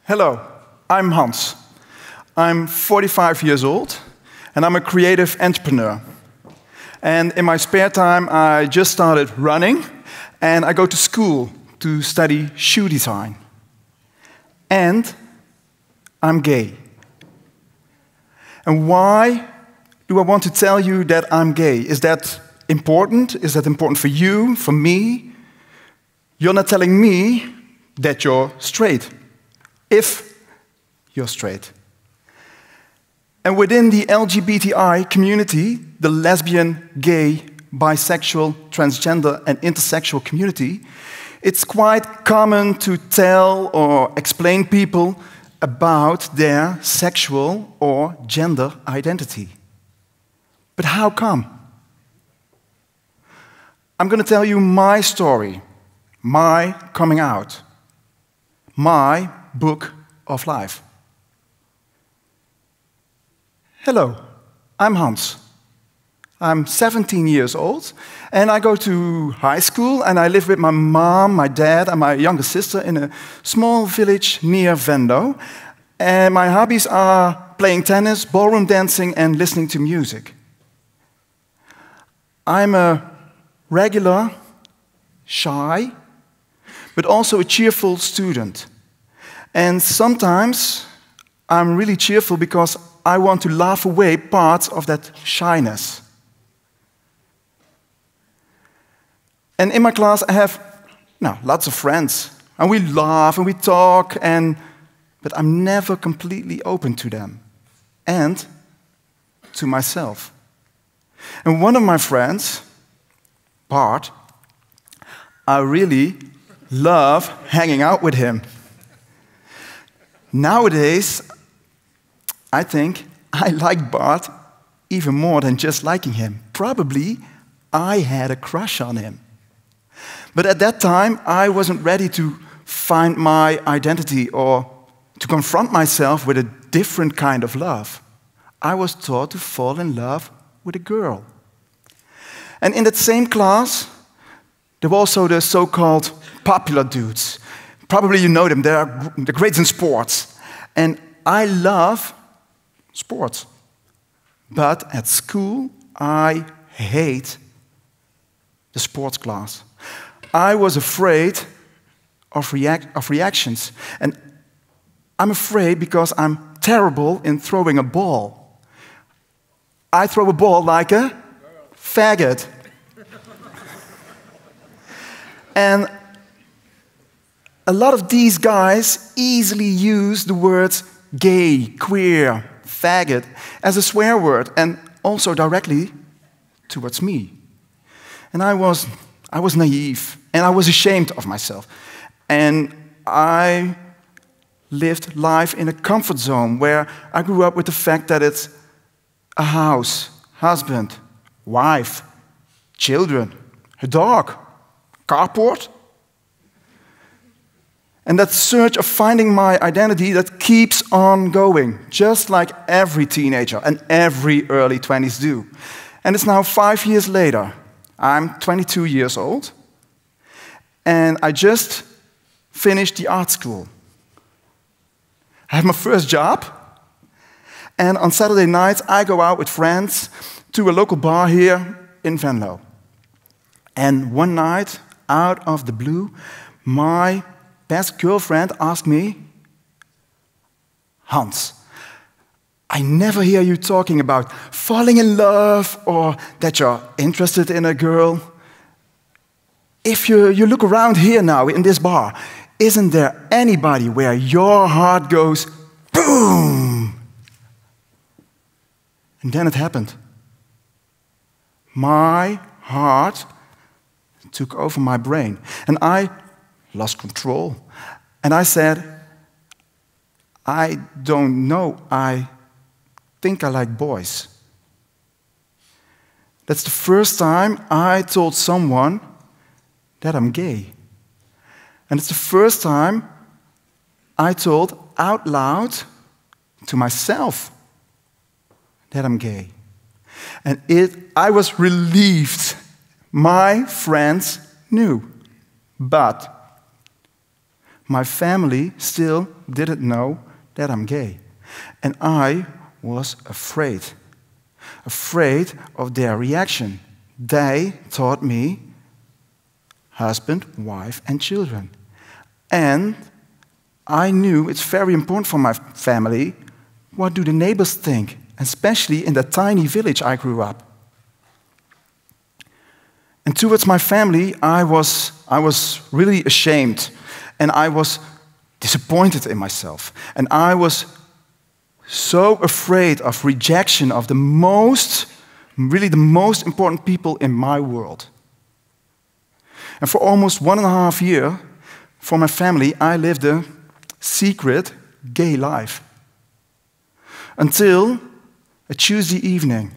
Hello, I'm Hans. I'm 45 years old, and I'm a creative entrepreneur. And in my spare time, I just started running, and I go to school to study shoe design. And I'm gay. And why do I want to tell you that I'm gay? Is that important? Is that important for you, for me? You're not telling me that you're straight, if you're straight. And within the LGBTI community, the lesbian, gay, bisexual, transgender, and intersexual community, it's quite common to tell or explain people about their sexual or gender identity. But how come? I'm going to tell you my story, my coming out, my book of life. Hello, I'm Hans. I'm 17 years old, and I go to high school, and I live with my mom, my dad, and my younger sister in a small village near Venlo. And my hobbies are playing tennis, ballroom dancing, and listening to music. I'm a regular, shy, but also a cheerful student. And sometimes I'm really cheerful because I want to laugh away parts of that shyness. And in my class I have lots of friends. And we laugh and we talk, but I'm never completely open to them. And to myself. And one of my friends, Bart, I really love hanging out with him. Nowadays, I think I like Bart even more than just liking him. Probably I had a crush on him. But at that time, I wasn't ready to find my identity or to confront myself with a different kind of love. I was taught to fall in love with a girl. And in that same class, there were also the so-called popular dudes. Probably you know them, they're great in sports. And I love sports. But at school, I hate the sports class. I was afraid of reactions. And I'm afraid because I'm terrible in throwing a ball. I throw a ball like a faggot. And a lot of these guys easily use the words gay, queer, faggot as a swear word, and also directly towards me. And I was naive, and I was ashamed of myself. And I lived life in a comfort zone where I grew up with the fact that it's a house, husband, wife, children, a dog, carport. And that search of finding my identity that keeps on going, just like every teenager and every early 20s do. And it's now 5 years later. I'm 22 years old, and I just finished the art school. I have my first job, and on Saturday nights I go out with friends to a local bar here in Venlo. And one night, out of the blue, my best girlfriend asked me, Hans, I never hear you talking about falling in love or that you're interested in a girl. If you look around here now in this bar, isn't there anybody where your heart goes boom? And then it happened. My heart took over my brain, and I lost control. And I said, I don't know, I think I like boys. That's the first time I told someone that I'm gay. And it's the first time I told out loud to myself that I'm gay. And I was relieved. My friends knew. But My family still didn't know that I'm gay. And I was afraid. Afraid of their reaction. They taught me husband, wife, and children. And I knew it's very important for my family. What do the neighbors think? Especially in the tiny village I grew up. And towards my family, I was really ashamed. And I was disappointed in myself. And I was so afraid of rejection of the most important people in my world. And for almost 1.5 years, for my family, I lived a secret gay life. Until a Tuesday evening,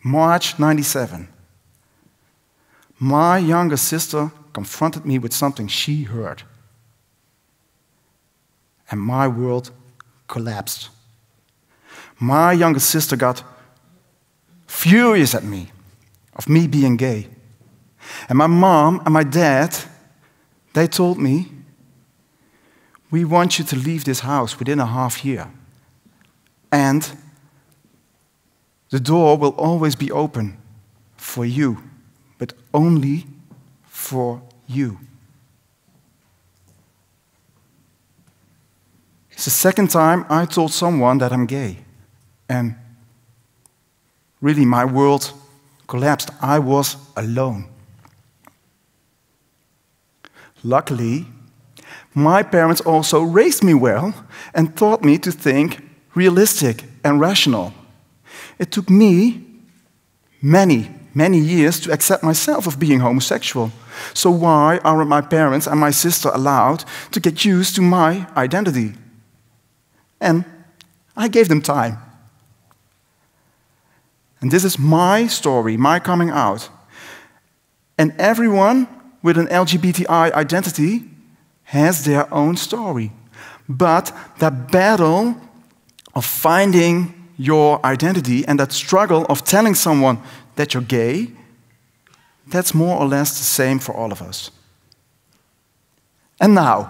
March '97. My younger sister confronted me with something she heard. And my world collapsed. My younger sister got furious at me, of me being gay. And my mom and my dad, they told me, we want you to leave this house within a half year. And the door will always be open for you, but only for you. It's the second time I told someone that I'm gay. And really, my world collapsed. I was alone. Luckily, my parents also raised me well and taught me to think realistic and rational. It took me many years to accept myself of being homosexual. So why are my parents and my sister allowed to get used to my identity? And I gave them time. And this is my story, my coming out. And everyone with an LGBTI identity has their own story. But that battle of finding your identity and that struggle of telling someone that you're gay, that's more or less the same for all of us. And now,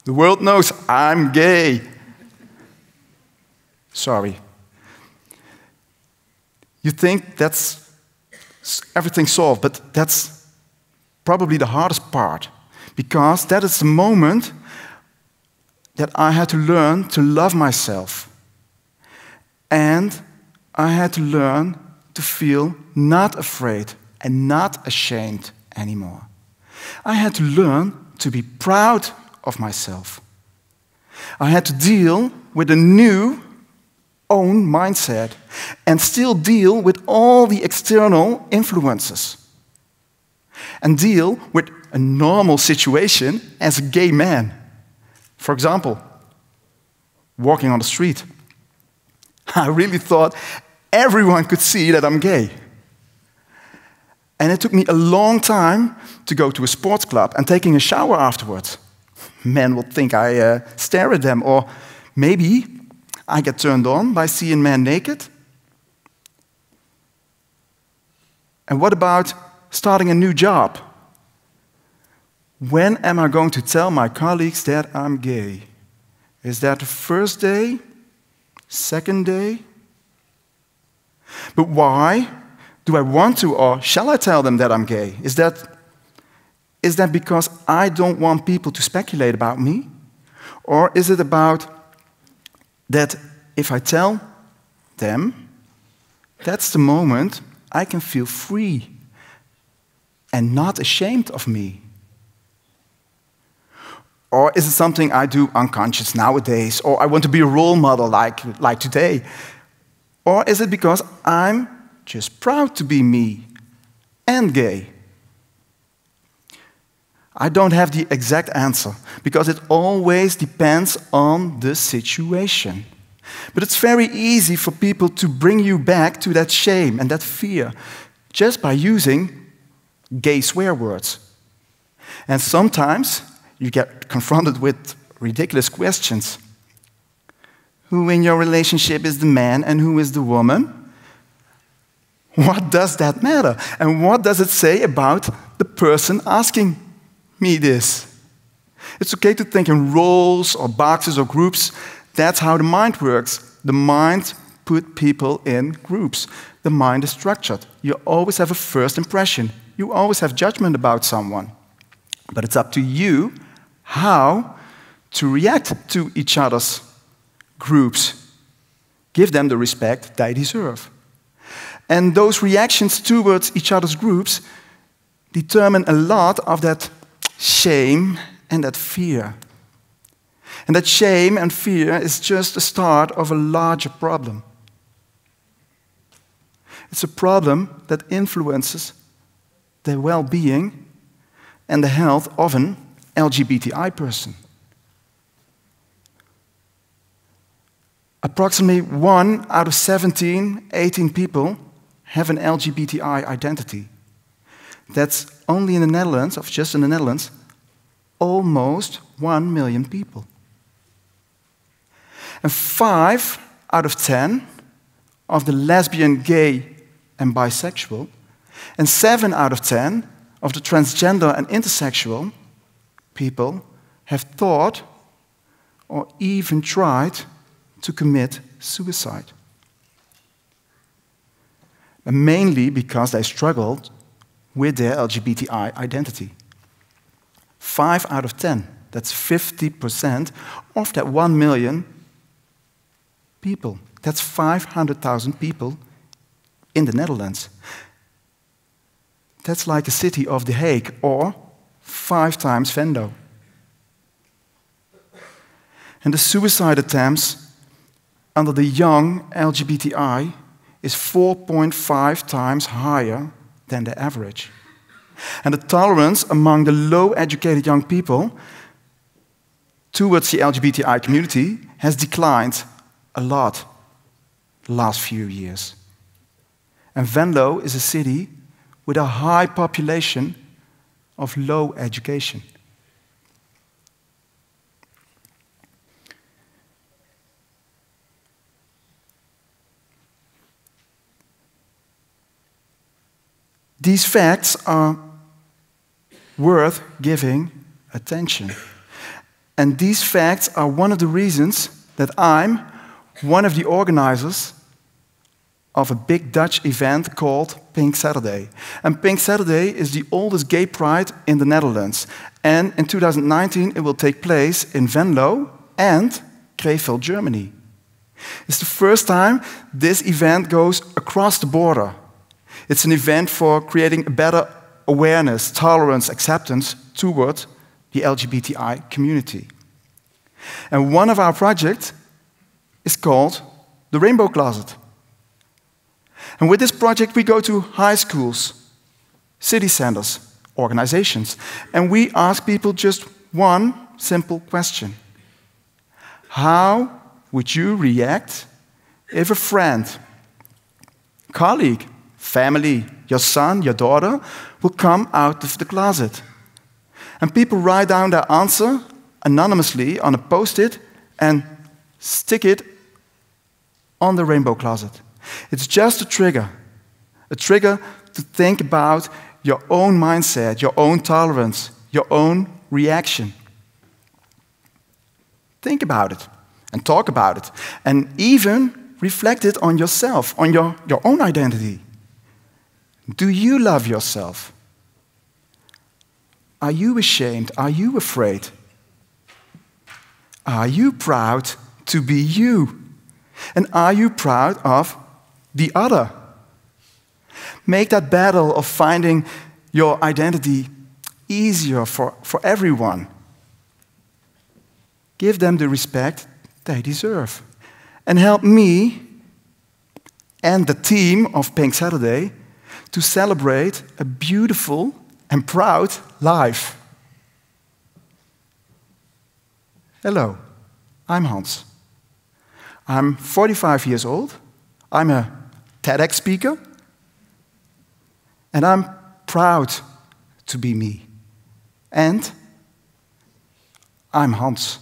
the world knows I'm gay. Sorry. You think that's everything solved, but that's probably the hardest part, because that is the moment that I had to learn to love myself. And I had to learn to feel not afraid and not ashamed anymore. I had to learn to be proud of myself. I had to deal with a new own mindset and still deal with all the external influences. And deal with a normal situation as a gay man. For example, walking on the street. I really thought everyone could see that I'm gay. And it took me a long time to go to a sports club and taking a shower afterwards. Men will think I stare at them, or maybe I get turned on by seeing men naked. And what about starting a new job? When am I going to tell my colleagues that I'm gay? Is that the first day? Second day? But why do I want to, or shall I tell them that I'm gay? Is that because I don't want people to speculate about me? Or is it about that if I tell them, that's the moment I can feel free and not ashamed of me? Or is it something I do unconscious nowadays? Or I want to be a role model like today? Or is it because I'm just proud to be me and gay? I don't have the exact answer, because it always depends on the situation. But it's very easy for people to bring you back to that shame and that fear just by using gay swear words. And sometimes you get confronted with ridiculous questions. Who in your relationship is the man and who is the woman? What does that matter? And what does it say about the person asking me this? It's okay to think in roles or boxes or groups. That's how the mind works. The mind puts people in groups. The mind is structured. You always have a first impression. You always have judgment about someone. But it's up to you how to react to each other's groups. Give them the respect they deserve. And those reactions towards each other's groups determine a lot of that shame and that fear. And that shame and fear is just the start of a larger problem. It's a problem that influences the well-being and the health of an LGBTI person. Approximately 1 out of 17, 18 people have an LGBTI identity. That's only in the Netherlands, or just in the Netherlands, almost 1 million people. And 5 out of 10 of the lesbian, gay, and bisexual, and 7 out of 10 of the transgender and intersexual people have thought or even tried to commit suicide. And mainly because they struggled with their LGBTI identity. 5 out of 10, that's 50% of that 1 million people. That's 500,000 people in the Netherlands. That's like a city of The Hague, or 5 times Venlo. And the suicide attempts under the young LGBTI is 4.5 times higher than the average. And the tolerance among the low-educated young people towards the LGBTI community has declined a lot the last few years. And Venlo is a city with a high population of low education. These facts are worth giving attention. And these facts are one of the reasons that I'm one of the organizers of a big Dutch event called Pink Saturday. And Pink Saturday is the oldest gay pride in the Netherlands. And in 2019 it will take place in Venlo and Krefeld, Germany. It's the first time this event goes across the border. It's an event for creating a better awareness, tolerance, acceptance toward the LGBTI community. And one of our projects is called the Rainbowcloset. And with this project we go to high schools, city centers, organizations, and we ask people just one simple question. How would you react if a friend, colleague, family, your son, your daughter, will come out of the closet? And people write down their answer anonymously on a post-it and stick it on the Rainbowcloset. It's just a trigger to think about your own mindset, your own tolerance, your own reaction. Think about it and talk about it, and even reflect it on yourself, on your own identity. Do you love yourself? Are you ashamed? Are you afraid? Are you proud to be you? And are you proud of the other? Make that battle of finding your identity easier for everyone. Give them the respect they deserve. And help me and the team of Pink Saturday to celebrate a beautiful and proud life. Hello, I'm Hans. I'm 45 years old. I'm a TEDx speaker. And I'm proud to be me. And I'm Hans.